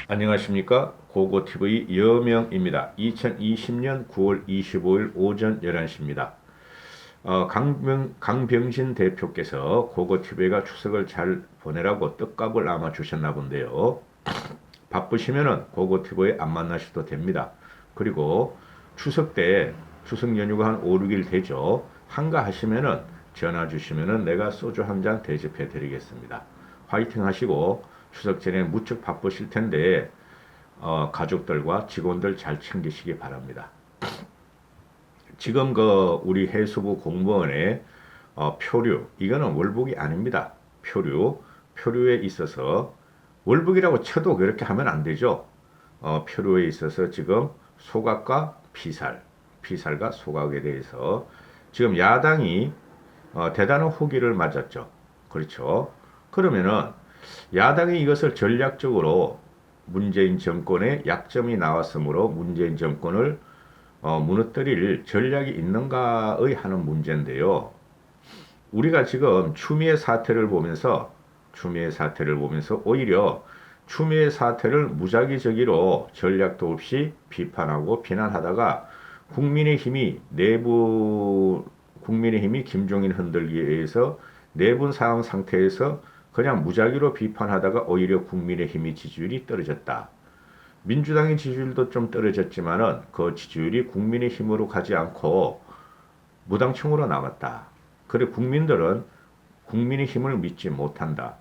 안녕하십니까. 고고TV 여명입니다. 2020년 9월 25일 오전 11시입니다. 강병신 대표께서 고고TV가 추석을 잘 보내라고 떡값을 아마 주셨나 본데요. 바쁘시면은 고고TV에 안 만나셔도 됩니다. 그리고 추석 때 추석 연휴가 한 5, 6일 되죠. 한가하시면은 전화 주시면은 내가 소주 한 잔 대접해 드리겠습니다. 화이팅 하시고 추석 전에 무척 바쁘실 텐데 가족들과 직원들 잘 챙기시기 바랍니다. 지금 우리 해수부 공무원의 표류, 이거는 월북이 아닙니다. 표류에 있어서 월북이라고 쳐도 그렇게 하면 안 되죠. 표류에 있어서 지금 소각과 피살과 소각에 대해서 지금 야당이 대단한 호기를 맞았죠. 그렇죠. 그러면은 야당이 이것을 전략적으로 문재인 정권의 약점이 나왔으므로 문재인 정권을 무너뜨릴 전략이 있는가의 하는 문제인데요. 우리가 지금 추미애 사태를 보면서 오히려 추미애 사태를 무작위적으로 전략도 없이 비판하고 비난하다가 국민의힘이 김종인 흔들기에 의해서 내분 상황 상태에서 그냥 무작위로 비판하다가 오히려 국민의힘이 지지율이 떨어졌다. 민주당의 지지율도 좀 떨어졌지만은 그 지지율이 국민의힘으로 가지 않고 무당층으로 남았다. 그래 국민들은 국민의힘을 믿지 못한다.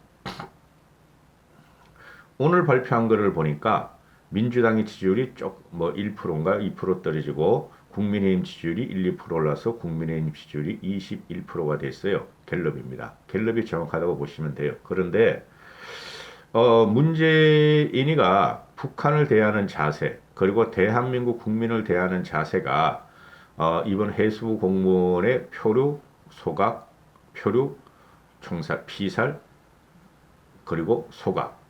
오늘 발표한 거를 보니까 민주당의 지지율이 1%인가 2% 떨어지고 국민의힘 지지율이 1, 2% 올라서 국민의힘 지지율이 21%가 됐어요. 갤럽입니다. 갤럽이 정확하다고 보시면 돼요. 그런데 문재인이가 북한을 대하는 자세 그리고 대한민국 국민을 대하는 자세가 이번 해수부 공무원의 표류, 소각, 표류, 총살, 피살 그리고 소각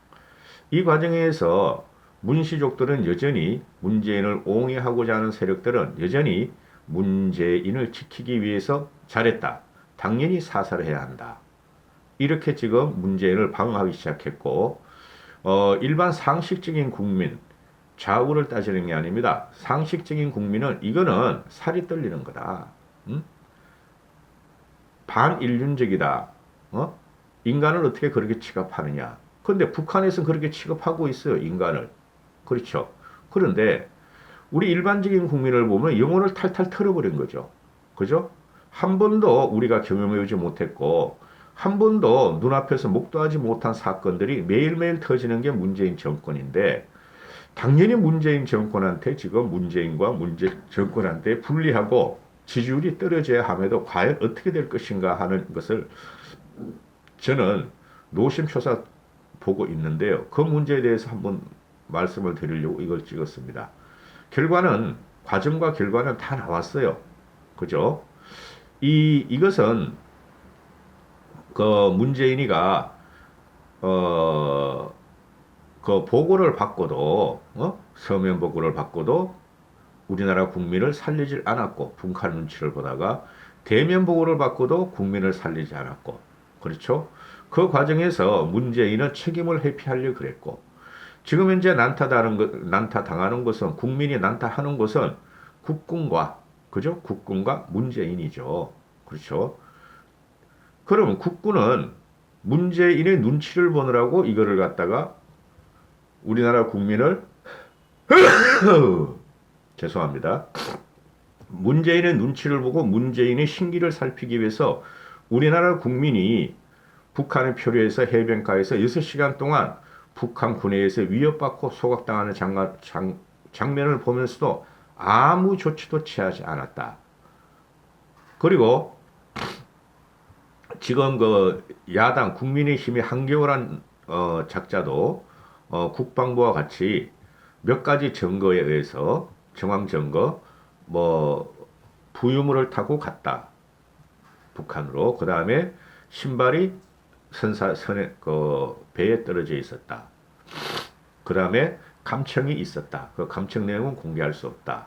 이 과정에서 문시족들은 여전히 문재인을 옹호하고자 하는 세력들은 여전히 문재인을 지키기 위해서 잘했다. 당연히 사살해야 한다. 이렇게 지금 문재인을 방어하기 시작했고 일반 상식적인 국민 좌우를 따지는 게 아닙니다. 상식적인 국민은 이거는 살이 떨리는 거다. 응? 반인륜적이다. 인간을 어떻게 그렇게 취급하느냐. 그런데 북한에서는 그렇게 취급하고 있어요. 인간을. 그렇죠. 그런데 우리 일반적인 국민을 보면 영혼을 탈탈 털어버린 거죠. 그죠? 한 번도 우리가 경험해보지 못했고 한 번도 눈앞에서 목도하지 못한 사건들이 매일매일 터지는 게 문재인 정권인데 당연히 문재인 정권한테 지금 문재인과 문재인 정권한테 불리하고 지지율이 떨어져야 함에도 과연 어떻게 될 것인가 하는 것을 저는 노심초사 보고 있는데요. 그 문제에 대해서 한번 말씀을 드리려고 이걸 찍었습니다. 과정과 결과는 다 나왔어요. 그죠? 이것은 문재인이가 보고를 받고도 서면 보고를 받고도 우리나라 국민을 살리질 않았고 북한 눈치를 보다가 대면 보고를 받고도 국민을 살리지 않았고 그렇죠? 그 과정에서 문재인은 책임을 회피하려고 그랬고 지금 현재 난타당하는 것은 국민이 난타하는 것은 국군과 그죠? 국군과 문재인이죠. 그렇죠? 그러면 국군은 문재인의 눈치를 보느라고 이거를 갖다가 우리나라 국민을 죄송합니다. 문재인의 눈치를 보고 문재인의 신기를 살피기 위해서 우리나라 국민이 북한의 표류에서 해변가에서 6시간 동안 북한 군에서 위협받고 소각당하는 장면을 보면서도 아무 조치도 취하지 않았다. 그리고 지금 야당 국민의힘이 한겨울한 작자도 국방부와 같이 몇 가지 증거에 의해서 정황 증거 부유물을 타고 갔다 북한으로. 그 다음에 신발이 배에 떨어져 있었다. 그 다음에 감청이 있었다. 그 감청 내용은 공개할 수 없다.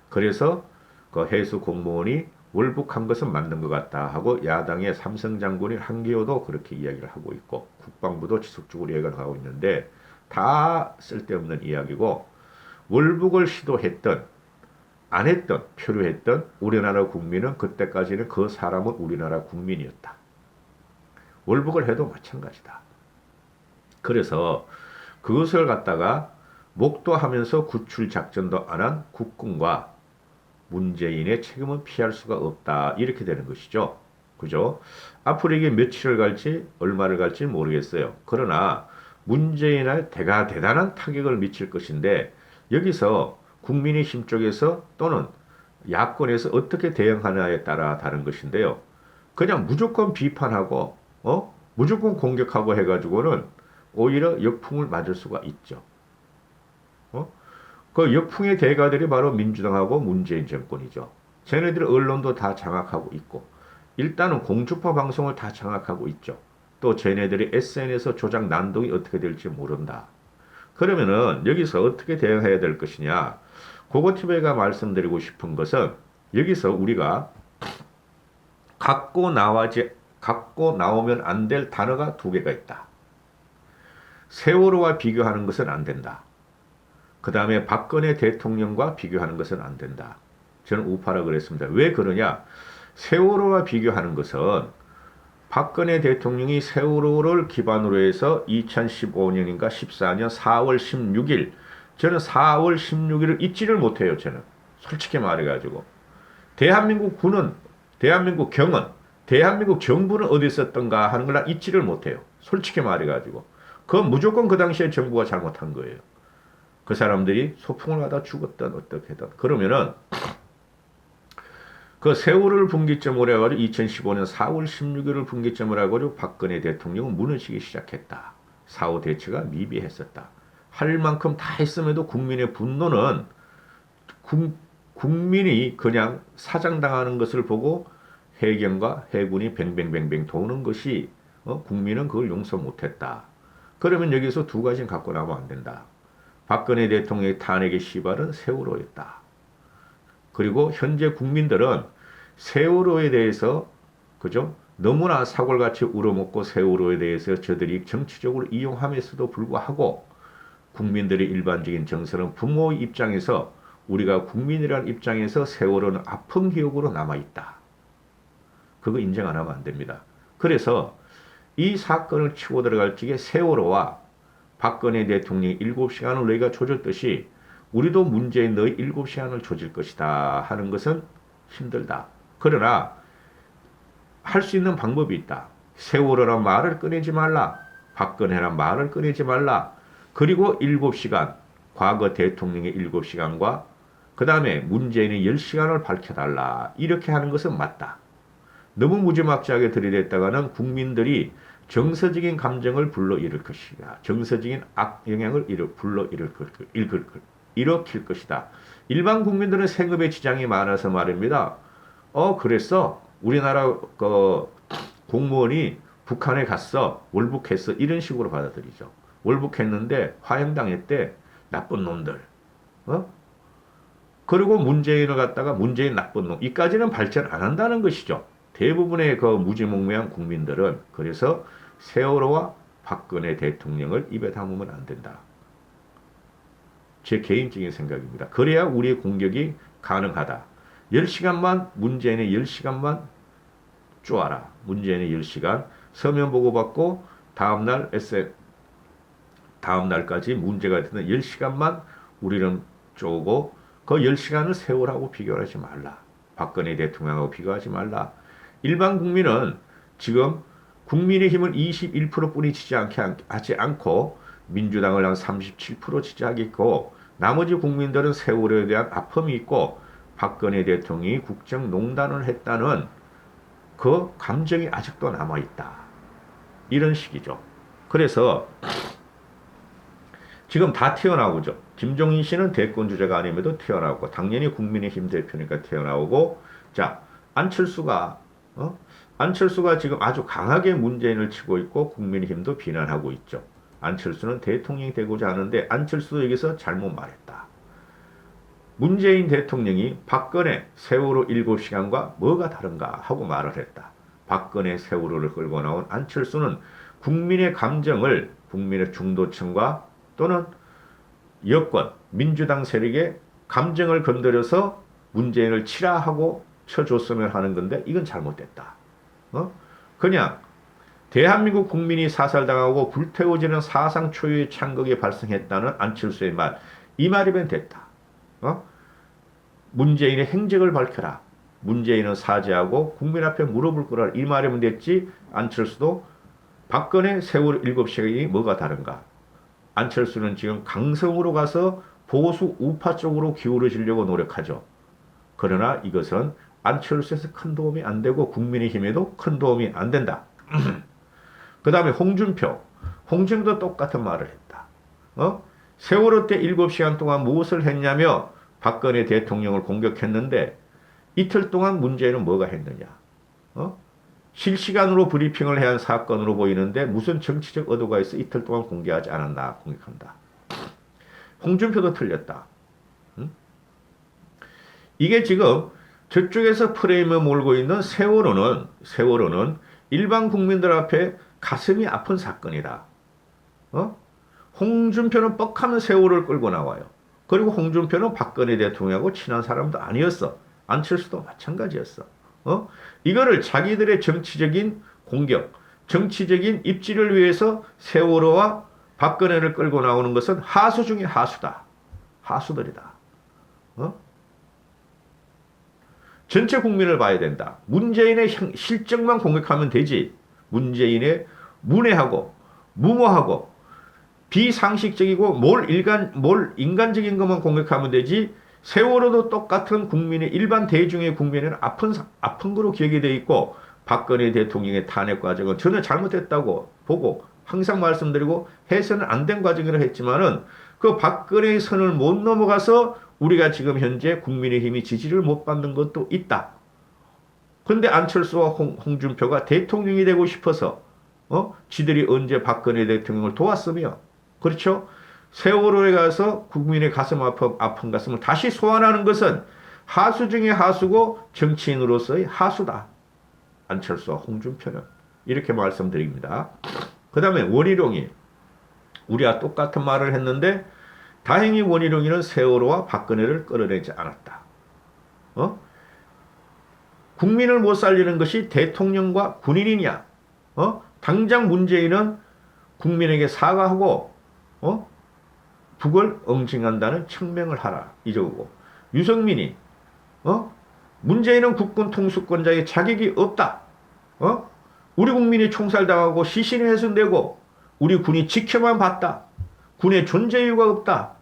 그래서 그 해수 공무원이 월북한 것은 맞는 것 같다 하고 야당의 삼성 장군인 한기호도 그렇게 이야기를 하고 있고 국방부도 지속적으로 이야기를 하고 있는데 다 쓸데없는 이야기고 월북을 시도했던 안 했던 표류했던 우리나라 국민은 그때까지는 그 사람은 우리나라 국민이었다. 월북을 해도 마찬가지다. 그래서 그것을 갖다가 목도하면서 구출 작전도 안 한 국군과 문재인의 책임은 피할 수가 없다. 이렇게 되는 것이죠. 그죠? 앞으로 이게 며칠을 갈지 얼마를 갈지 모르겠어요. 그러나 문재인의 대단한 타격을 미칠 것인데 여기서 국민의힘 쪽에서 또는 야권에서 어떻게 대응하냐에 따라 다른 것인데요. 그냥 무조건 비판하고 무조건 공격하고 해가지고는 오히려 역풍을 맞을 수가 있죠. 그 역풍의 대가들이 바로 민주당하고 문재인 정권이죠. 쟤네들 언론도 다 장악하고 있고 일단은 공주파 방송을 다 장악하고 있죠. 또 쟤네들이 SNS 조작 난동이 어떻게 될지 모른다. 그러면은 여기서 어떻게 대응해야 될 것이냐. 그거 제가 말씀드리고 싶은 것은 여기서 우리가 갖고 나오면 안 될 단어가 두 개가 있다. 세월호와 비교하는 것은 안 된다. 그 다음에 박근혜 대통령과 비교하는 것은 안 된다. 저는 우파라 그랬습니다. 왜 그러냐? 세월호와 비교하는 것은 박근혜 대통령이 세월호를 기반으로 해서 2015년인가 14년 4월 16일 저는 4월 16일을 잊지를 못해요. 저는 솔직히 말해가지고 대한민국 군은 대한민국 경은 대한민국 정부는 어디 있었던가 하는 걸 잊지를 못해요. 솔직히 말해가지고 그건 무조건 그 당시에 정부가 잘못한 거예요. 그 사람들이 소풍을 가다 죽었던 어떻게든 그러면은 그 세월을 분기점으로 해가지고 2015년 4월 16일을 분기점으로 해가지고 박근혜 대통령은 무너지기 시작했다. 사후 대처가 미비했었다. 할 만큼 다 했음에도 국민의 분노는 국민이 그냥 사장당하는 것을 보고 해경과 해군이 뱅뱅뱅뱅 도는 것이 국민은 그걸 용서 못했다. 그러면 여기서 두 가지는 갖고 나면 안 된다. 박근혜 대통령의 탄핵의 시발은 세월호였다. 그리고 현재 국민들은 세월호에 대해서 그죠? 너무나 사골같이 우러먹고 세월호에 대해서 저들이 정치적으로 이용함에서도 불구하고 국민들의 일반적인 정서는 부모의 입장에서 우리가 국민이라는 입장에서 세월호는 아픈 기억으로 남아있다. 그거 인정 안 하면 안 됩니다. 그래서 이 사건을 치고 들어갈 적에 세월호와 박근혜 대통령이 7시간을 너희가 조졌듯이 우리도 문재인 너희 7시간을 조질 것이다 하는 것은 힘들다. 그러나 할 수 있는 방법이 있다. 세월호란 말을 꺼내지 말라. 박근혜란 말을 꺼내지 말라. 그리고 7시간, 과거 대통령의 7시간과 그 다음에 문재인의 10시간을 밝혀달라. 이렇게 하는 것은 맞다. 너무 무지막지하게 들이댔다가는 국민들이 정서적인 감정을 불러일으킬 것이다. 정서적인 악영향을 일으킬 것이다. 일반 국민들은 생업에 지장이 많아서 말입니다. 그랬어. 우리나라 공무원이 북한에 갔어. 월북했어. 이런 식으로 받아들이죠. 월북했는데 화형당했대. 나쁜 놈들. 그리고 문재인을 갖다가 문재인 나쁜 놈. 이까지는 발전 안 한다는 것이죠. 대부분의 그 무지몽매한 국민들은 그래서 세월호와 박근혜 대통령을 입에 담으면 안 된다. 제 개인적인 생각입니다. 그래야 우리의 공격이 가능하다. 10시간만 문재인의 10시간만 쪼아라. 문재인의 10시간 서면 보고받고 다음날까지 문제가 되는 10시간만 우리는 쪼고 그 10시간을 세월하고 비교하지 말라. 박근혜 대통령하고 비교하지 말라. 일반 국민은 지금 국민의힘은 21%뿐이 지지하지 않고 민주당을 한 37% 지지하겠고 나머지 국민들은 세월호에 대한 아픔이 있고 박근혜 대통령이 국정농단을 했다는 그 감정이 아직도 남아있다. 이런 식이죠. 그래서 지금 다 튀어나오죠. 김종인 씨는 대권 주자가 아님에도 튀어나오고 당연히 국민의힘 대표니까 튀어나오고 자 안철수가 지금 아주 강하게 문재인을 치고 있고 국민의힘도 비난하고 있죠. 안철수는 대통령이 되고자 하는데 안철수도 여기서 잘못 말했다. 문재인 대통령이 박근혜 세월호 7시간과 뭐가 다른가 하고 말을 했다. 박근혜 세월호를 끌고 나온 안철수는 국민의 감정을 국민의 중도층과 또는 여권, 민주당 세력의 감정을 건드려서 문재인을 치라하고 쳐줬으면 하는 건데 이건 잘못됐다. 그냥 대한민국 국민이 사살당하고 불태워지는 사상 초유의 창극이 발생했다는 안철수의 말, 이 말이면 됐다. 문재인의 행적을 밝혀라. 문재인은 사죄하고 국민 앞에 물어볼 거라. 이 말이면 됐지. 안철수도 박근혜 세월 7시간이 뭐가 다른가. 안철수는 지금 강성으로 가서 보수 우파 쪽으로 기울어지려고 노력하죠. 그러나 이것은 안철수에서 큰 도움이 안 되고 국민의힘에도 큰 도움이 안 된다. 그 다음에 홍준표. 홍준표도 똑같은 말을 했다. 세월호 때 7시간 동안 무엇을 했냐며 박근혜 대통령을 공격했는데 이틀 동안 문재인은 뭐가 했느냐. 실시간으로 브리핑을 해야 한 사건으로 보이는데 무슨 정치적 의도가 있어 이틀 동안 공개하지 않았나 공격한다. 홍준표도 틀렸다. 이게 지금 저쪽에서 프레임을 몰고 있는 세월호는 일반 국민들 앞에 가슴이 아픈 사건이다. 홍준표는 뻑하면 세월호를 끌고 나와요. 그리고 홍준표는 박근혜 대통령하고 친한 사람도 아니었어. 안철수도 마찬가지였어. 이거를 자기들의 정치적인 공격, 정치적인 입지를 위해서 세월호와 박근혜를 끌고 나오는 것은 하수 중에 하수다. 하수들이다. 전체 국민을 봐야 된다. 문재인의 실정만 공격하면 되지. 문재인의 문외하고 무모하고 비상식적이고 뭘 인간적인 것만 공격하면 되지. 세월호도 똑같은 국민의 일반 대중의 국민에는 아픈 거로 기억이 되어 있고 박근혜 대통령의 탄핵 과정은 전혀 잘못했다고 보고 항상 말씀드리고 해서는 안 된 과정이라 했지만은 그 박근혜의 선을 못 넘어가서 우리가 지금 현재 국민의힘이 지지를 못 받는 것도 있다. 그런데 안철수와 홍준표가 대통령이 되고 싶어서 지들이 언제 박근혜 대통령을 도왔으며 그렇죠? 세월호에 가서 국민의 가슴 아픈 가슴을 다시 소환하는 것은 하수 중에 하수고 정치인으로서의 하수다. 안철수와 홍준표는 이렇게 말씀드립니다. 그 다음에 원희룡이 우리와 똑같은 말을 했는데 다행히 원희룡이는 세월호와 박근혜를 끌어내지 않았다. 국민을 못 살리는 것이 대통령과 군인이냐? 당장 문재인은 국민에게 사과하고 북을 응징한다는 청명을 하라. 이러고 유승민이 문재인은 국군 통수권자의 자격이 없다. 우리 국민이 총살당하고 시신이 훼손되고 우리 군이 지켜만 봤다. 군의 존재 이유가 없다.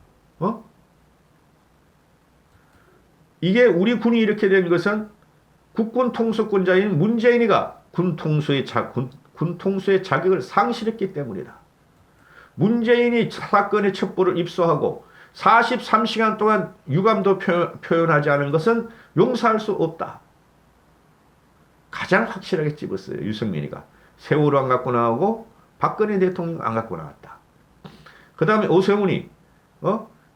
이게 우리 군이 이렇게 된 것은 국군 통수권자인 문재인이가 군 통수의 자격을 상실했기 때문이다. 문재인이 사건의 첩보를 입수하고 43시간 동안 유감도 표현하지 않은 것은 용서할 수 없다. 가장 확실하게 찝었어요. 유승민이가. 세월호 안 갖고 나오고 박근혜 대통령 안 갖고 나왔다. 그 다음에 오세훈이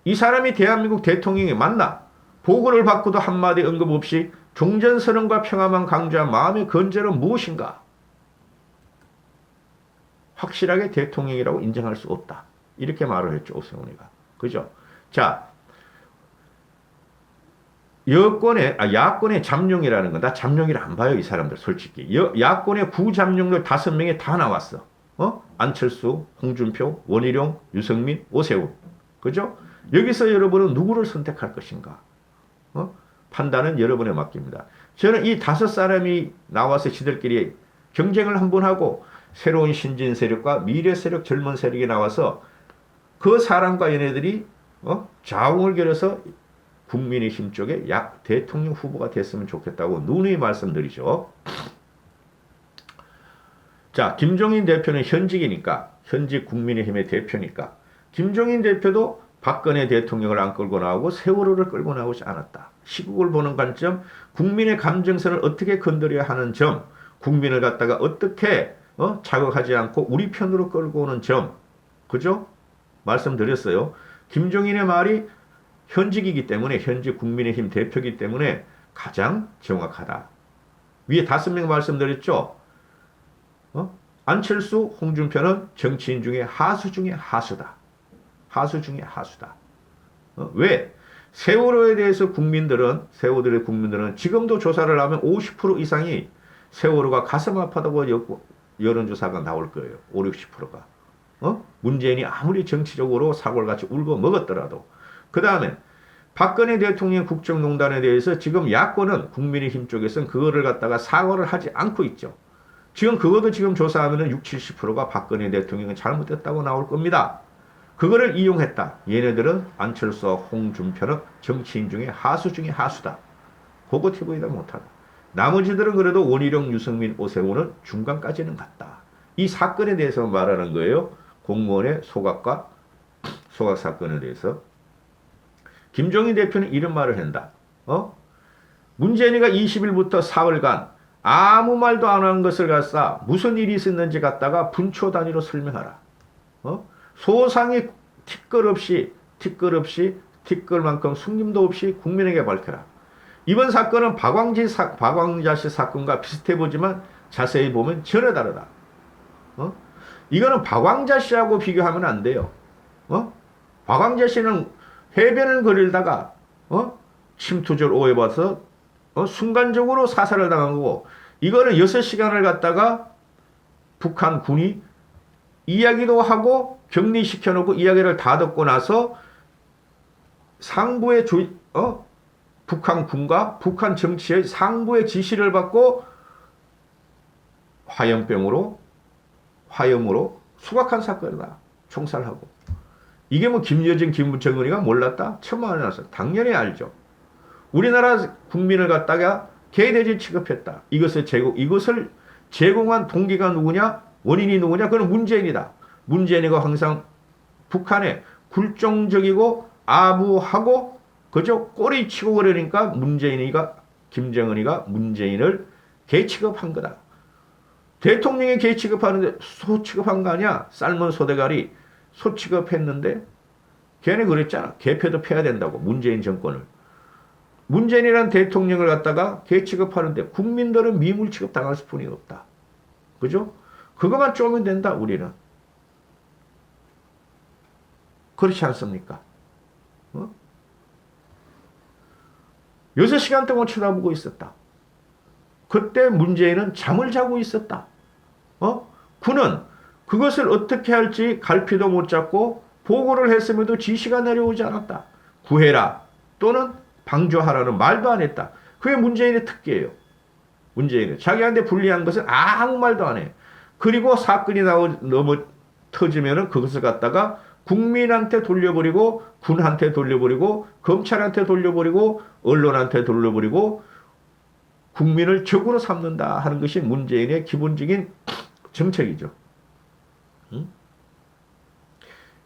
이 사람이 대한민국 대통령이 맞나? 보고를 받고도 한마디 언급 없이 종전선언과 평화만 강조한 마음의 건재는 무엇인가? 확실하게 대통령이라고 인정할 수 없다. 이렇게 말을 했죠. 오세훈이가. 그죠? 자, 야권의 잠룡이라는 건 나 잠룡이라 안 봐요. 이 사람들 솔직히. 야권의 구잠룡들 5명이 다 나왔어. 안철수, 홍준표, 원희룡, 유승민, 오세훈. 그죠? 여기서 여러분은 누구를 선택할 것인가? 판단은 여러분에 맡깁니다. 저는 이 5사람이 나와서 지들끼리 경쟁을 한번 하고 새로운 신진 세력과 미래 세력, 젊은 세력이 나와서 그 사람과 얘네들이 자웅을 겨뤄서 국민의힘 쪽에 대통령 후보가 됐으면 좋겠다고 누누이 말씀드리죠. 자, 김종인 대표는 현직이니까, 현직 국민의힘의 대표니까 김종인 대표도 박근혜 대통령을 안 끌고 나오고 세월호를 끌고 나오지 않았다. 시국을 보는 관점, 국민의 감정선을 어떻게 건드려야 하는 점, 국민을 갖다가 어떻게 자극하지 않고 우리 편으로 끌고 오는 점, 그죠? 말씀드렸어요. 김종인의 말이 현직이기 때문에, 현직 국민의힘 대표이기 때문에 가장 정확하다. 위에 5명 말씀드렸죠? 안철수, 홍준표는 정치인 중에 하수 중에 하수다. 하수 중에 하수다. 왜? 세월호에 대해서 세월호의 국민들은 지금도 조사를 하면 50% 이상이 세월호가 가슴 아파다고 여론조사가 나올 거예요. 5, 60%가. 문재인이 아무리 정치적으로 사고를 같이 울고 먹었더라도. 그 다음에 박근혜 대통령 국정농단에 대해서 지금 야권은 국민의힘 쪽에서는 그거를 갖다가 사과를 하지 않고 있죠. 그것도 지금 조사하면 60, 70%가 박근혜 대통령은 잘못됐다고 나올 겁니다. 그거를 이용했다. 얘네들은 안철수와 홍준표는 정치인 중에 하수 중에 하수다. 그거 TV다 못하다. 나머지들은 그래도 원희룡, 유승민, 오세훈은 중간까지는 갔다. 이 사건에 대해서 말하는 거예요. 공무원의 소각 사건에 대해서. 김종인 대표는 이런 말을 한다. 문재인이가 20일부터 사흘간 아무 말도 안 한 것을 갖다 무슨 일이 있었는지 갖다가 분초 단위로 설명하라. 소상히 티끌만큼 숨김도 없이 국민에게 밝혀라. 이번 사건은 박광자씨 사건과 비슷해 보지만 자세히 보면 전혀 다르다. 이거는 박광자씨하고 비교하면 안 돼요. 박광자씨는 해변을 거닐다가 침투를 오해받아서 순간적으로 사살을 당한 거고, 이거는 6시간을 갖다가 북한 군이 이야기도 하고 격리시켜놓고 이야기를 다 듣고 나서 상부의 북한 군과 북한 정치의 상부의 지시를 받고 화염으로 수각한 사건이다. 총살하고. 이게 뭐 김여정, 김정은이가 몰랐다? 천만에 나서 당연히 알죠. 우리나라 국민을 갖다가 개돼지 취급했다. 이것을 제공한 동기가 누구냐? 원인이 누구냐? 그건 문재인이다. 문재인이가 항상 북한에 굴종적이고 아부하고 그저 꼬리 치고 그러니까 김정은이가 문재인을 개 취급한 거다. 대통령이 개 취급하는데 소 취급한 거 아니야? 삶은 소대가리 소 취급했는데 걔네 그랬잖아. 개패도 패야 된다고. 문재인 정권을. 문재인이라는 대통령을 갖다가 개 취급하는데 국민들은 미물 취급 당할 수뿐이 없다. 그죠? 그거만 쪼면 된다, 우리는. 그렇지 않습니까? 6시간 동안 쳐다보고 있었다. 그때 문재인은 잠을 자고 있었다. 군은 그것을 어떻게 할지 갈피도 못 잡고 보고를 했음에도 지시가 내려오지 않았다. 구해라 또는 방조하라는 말도 안 했다. 그게 문재인의 특기예요. 문재인은 자기한테 불리한 것은 아무 말도 안 해. 그리고 사건이 터지면은 그것을 갖다가 국민한테 돌려버리고 군한테 돌려버리고 검찰한테 돌려버리고 언론한테 돌려버리고 국민을 적으로 삼는다 하는 것이 문재인의 기본적인 정책이죠.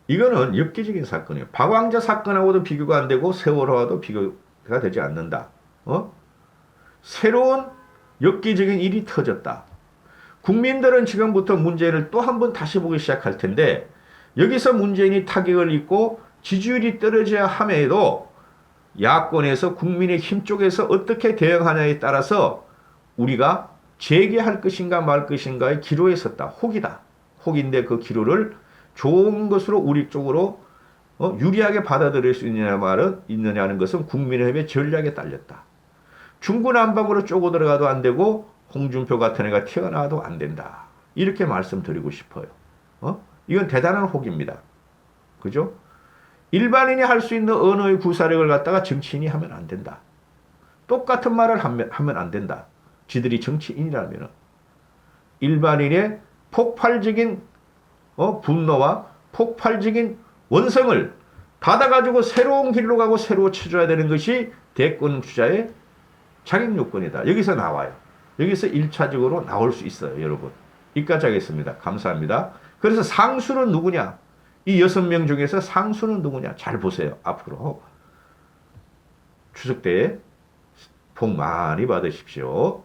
이거는 엽기적인 사건이에요. 박광자 사건하고도 비교가 안 되고 세월호와도 비교가 되지 않는다. 새로운 엽기적인 일이 터졌다. 국민들은 지금부터 문재인을 또 한 번 다시 보기 시작할 텐데 여기서 문재인이 타격을 입고 지지율이 떨어져야 함에도 야권에서 국민의힘 쪽에서 어떻게 대응하냐에 따라서 우리가 재개할 것인가 말 것인가의 기로에 섰다. 혹이다. 혹인데 그 기로를 좋은 것으로 우리 쪽으로 유리하게 받아들일 수 있느냐는 것은 국민의힘의 전략에 딸렸다. 중구난방으로 쪼고 들어가도 안 되고 홍준표 같은 애가 튀어나와도 안 된다. 이렇게 말씀드리고 싶어요. 이건 대단한 혹입니다. 그죠? 일반인이 할 수 있는 언어의 구사력을 갖다가 정치인이 하면 안 된다. 똑같은 말을 하면 안 된다. 지들이 정치인이라면. 일반인의 폭발적인 분노와 폭발적인 원성을 받아가지고 새로운 길로 가고 새로 쳐줘야 되는 것이 대권 주자의 자격 요건이다. 여기서 나와요. 여기서 1차적으로 나올 수 있어요, 여러분. 여기까지 하겠습니다. 감사합니다. 그래서 상수는 누구냐? 이 6명 중에서 상수는 누구냐? 잘 보세요. 앞으로. 추석 때 복 많이 받으십시오.